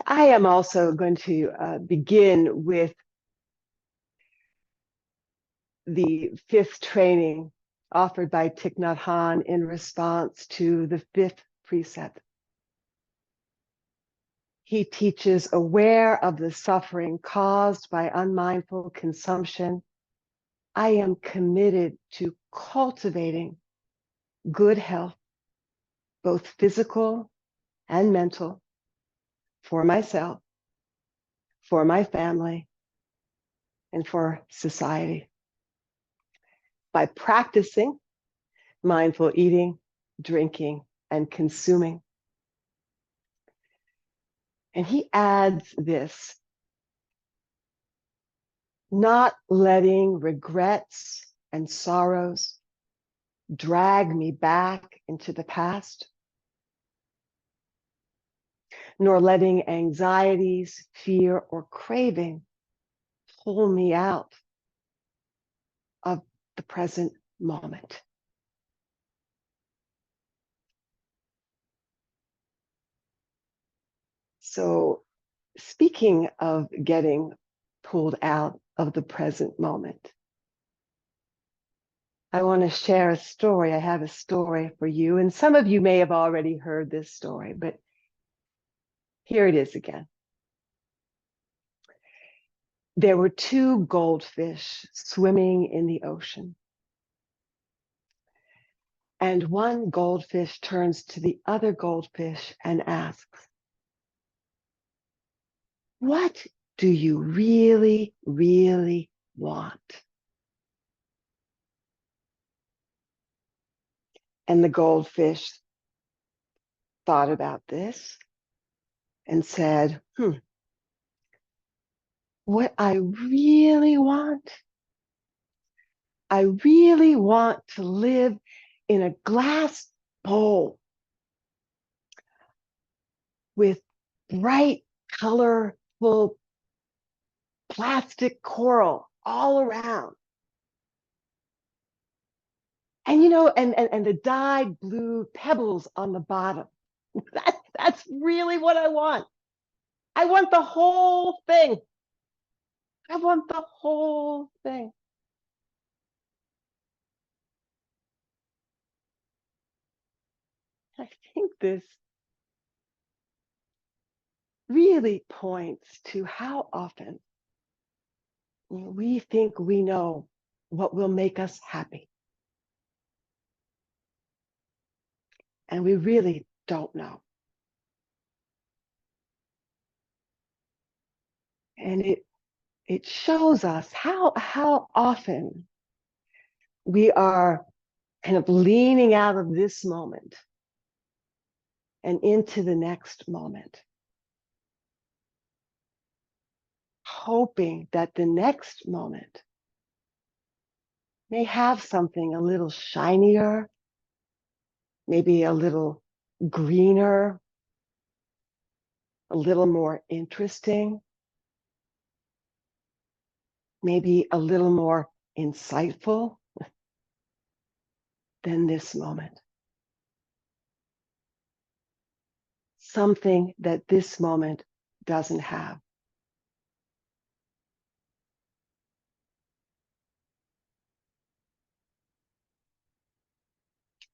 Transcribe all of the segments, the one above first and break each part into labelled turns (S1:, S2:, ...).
S1: I am also going to begin with the fifth training offered by Thich Nhat Hanh in response to the fifth precept. He teaches, aware of the suffering caused by unmindful consumption, I am committed to cultivating good health, both physical and mental, for myself, for my family, and for society. By practicing mindful eating, drinking, and consuming. And he adds this, not letting regrets and sorrows drag me back into the past, nor letting anxieties, fear, or craving pull me out of the present moment. So, speaking of getting pulled out of the present moment, I want to share a story. I have a story for you, and some of you may have already heard this story, but here it is again. There were two goldfish swimming in the ocean. And one goldfish turns to the other goldfish and asks, what do you really, really want? And the goldfish thought about this and said, what I really want to live in a glass bowl with bright, colorful plastic coral all around. And and the dyed blue pebbles on the bottom. That's really what I want. I want the whole thing. I want the whole thing. I think this really points to how often we think we know what will make us happy. And we really don't know. And it shows us how often we are kind of leaning out of this moment and into the next moment, hoping that the next moment may have something a little shinier, maybe a little greener, a little more interesting, maybe a little more insightful than this moment. Something that this moment doesn't have.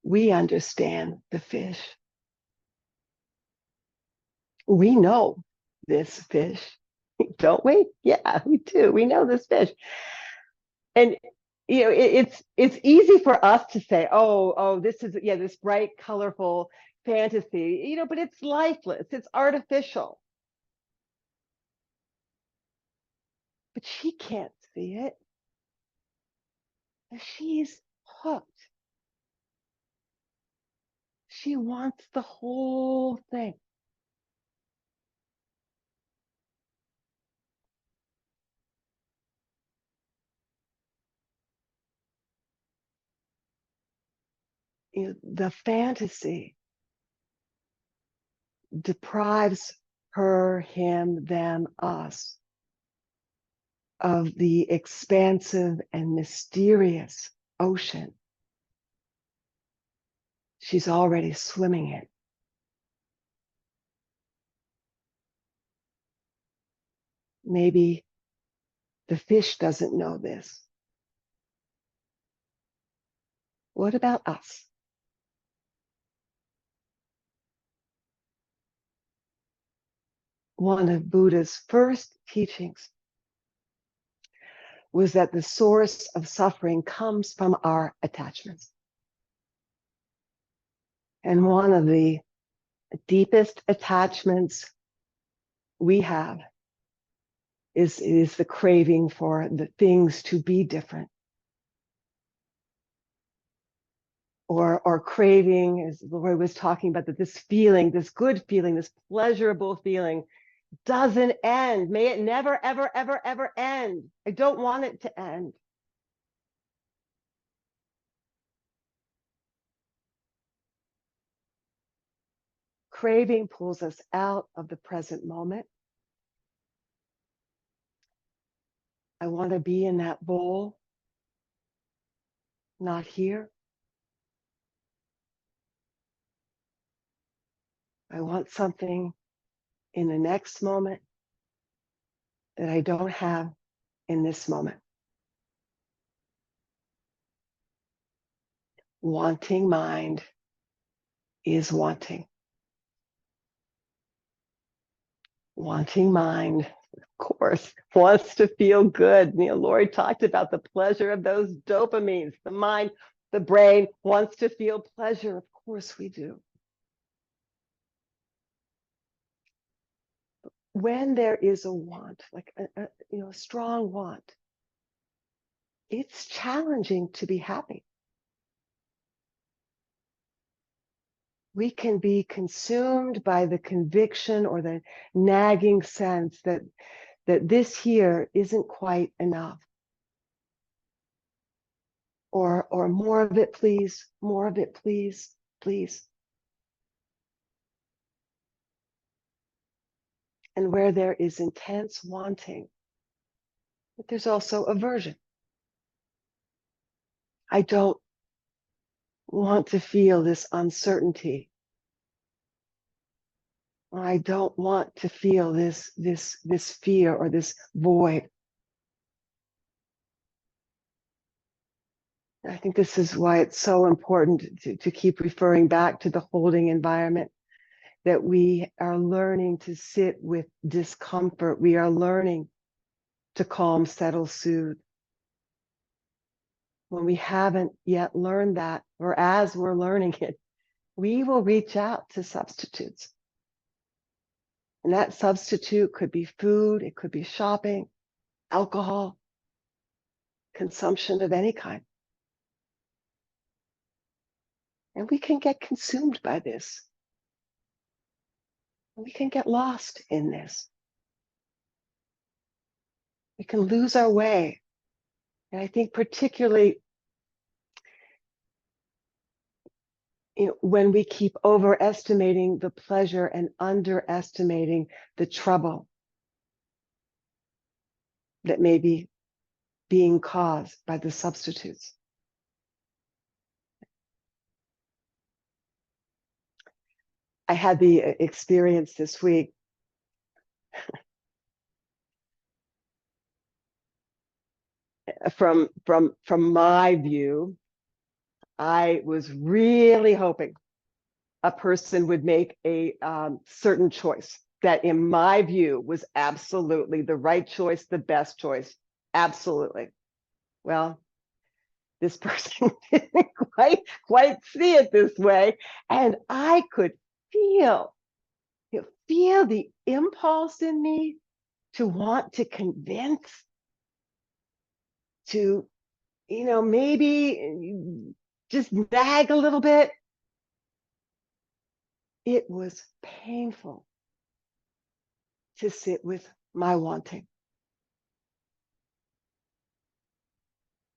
S1: We understand the fish. We know this fish, don't we? Yeah, we do. We know this fish. And it's easy for us to say, oh, this is this bright, colorful fantasy, but it's lifeless, it's artificial. But she can't see it. She's hooked. She wants the whole thing. The fantasy deprives her, him, them, us of the expansive and mysterious ocean she's already swimming in. Maybe the fish doesn't know this. What about us? One of Buddha's first teachings was that the source of suffering comes from our attachments. And one of the deepest attachments we have is the craving for the things to be different. Or craving, as Lori was talking about, that this feeling, this good feeling, this pleasurable feeling doesn't end. May it never, ever, ever, ever end. I don't want it to end. Craving pulls us out of the present moment. I want to be in that bowl, not here. I want something in the next moment that I don't have in this moment. Wanting mind is wanting. Wanting mind, of course, wants to feel good. Lori talked about the pleasure of those dopamines. The mind, the brain wants to feel pleasure. Of course we do. When there is a want, like a strong want, it's challenging to be happy. We can be consumed by the conviction or the nagging sense that this here isn't quite enough. Or more of it, please, more of it, please, please. And where there is intense wanting, but there's also aversion. I don't want to feel this uncertainty. Or I don't want to feel this fear or this void. I think this is why it's so important to keep referring back to the holding environment, that we are learning to sit with discomfort. We are learning to calm, settle, soothe. When we haven't yet learned that, or as we're learning it, we will reach out to substitutes. And that substitute could be food, it could be shopping, alcohol, consumption of any kind. And we can get consumed by this. We can get lost in this. We can lose our way. And I think particularly when we keep overestimating the pleasure and underestimating the trouble that may be being caused by the substitutes. I had the experience this week from my view. I was really hoping a person would make a certain choice that, in my view, was absolutely the right choice, the best choice. Absolutely. Well, this person didn't quite see it this way, and I could feel the impulse in me to want to convince, to maybe just nag a little bit. It was painful to sit with my wanting.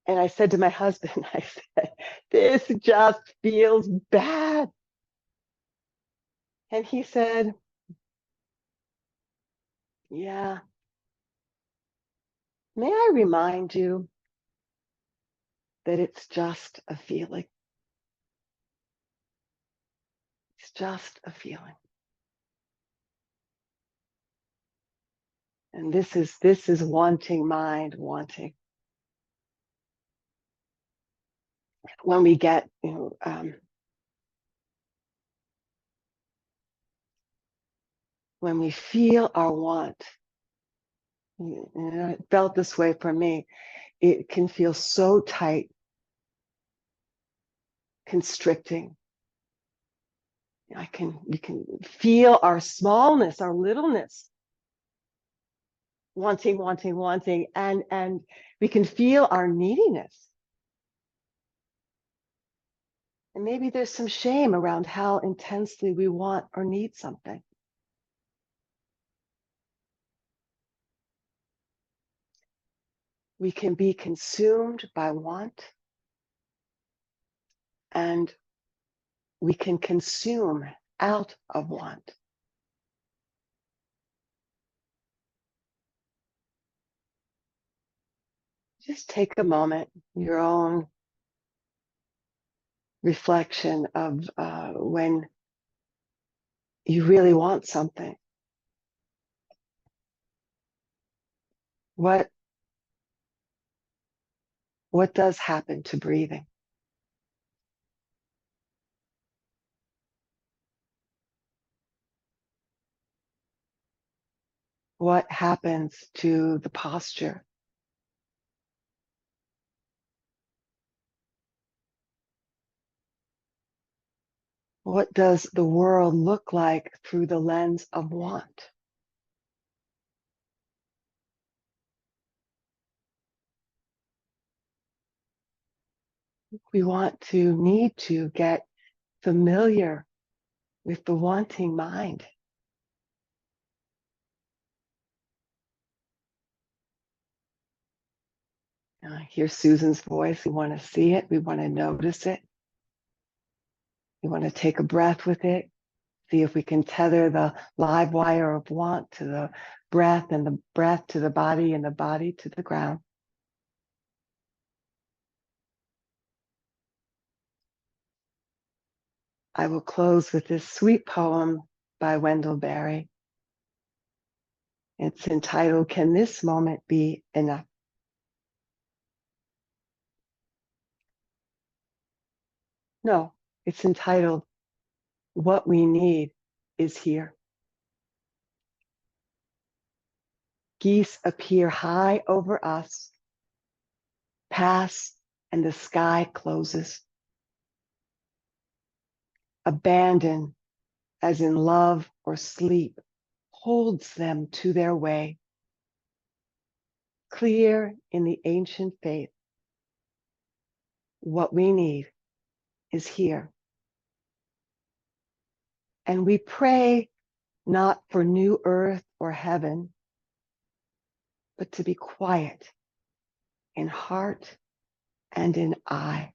S1: And I said to my husband, I said, this just feels bad. And he said, yeah. May I remind you that it's just a feeling. It's just a feeling. And this is wanting mind, wanting. When we get, when we feel our want, it felt this way for me. It can feel so tight, constricting. We can feel our smallness, our littleness, wanting, wanting, wanting, and we can feel our neediness. And maybe there's some shame around how intensely we want or need something. We can be consumed by want, and we can consume out of want. Just take a moment, your own reflection of when you really want something. What does happen to breathing? What happens to the posture? What does the world look like through the lens of want? We need to get familiar with the wanting mind. Hear Susan's voice. We want to see it. We want to notice it. We want to take a breath with it. See if we can tether the live wire of want to the breath, and the breath to the body, and the body to the ground. I will close with this sweet poem by Wendell Berry. It's entitled, Can This Moment Be Enough? No, it's entitled, What We Need Is Here. Geese appear high over us, pass, and the sky closes. Abandon, as in love or sleep, holds them to their way. Clear in the ancient faith, what we need is here. And we pray not for new earth or heaven, but to be quiet in heart and in eye.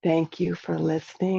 S1: Thank you for listening.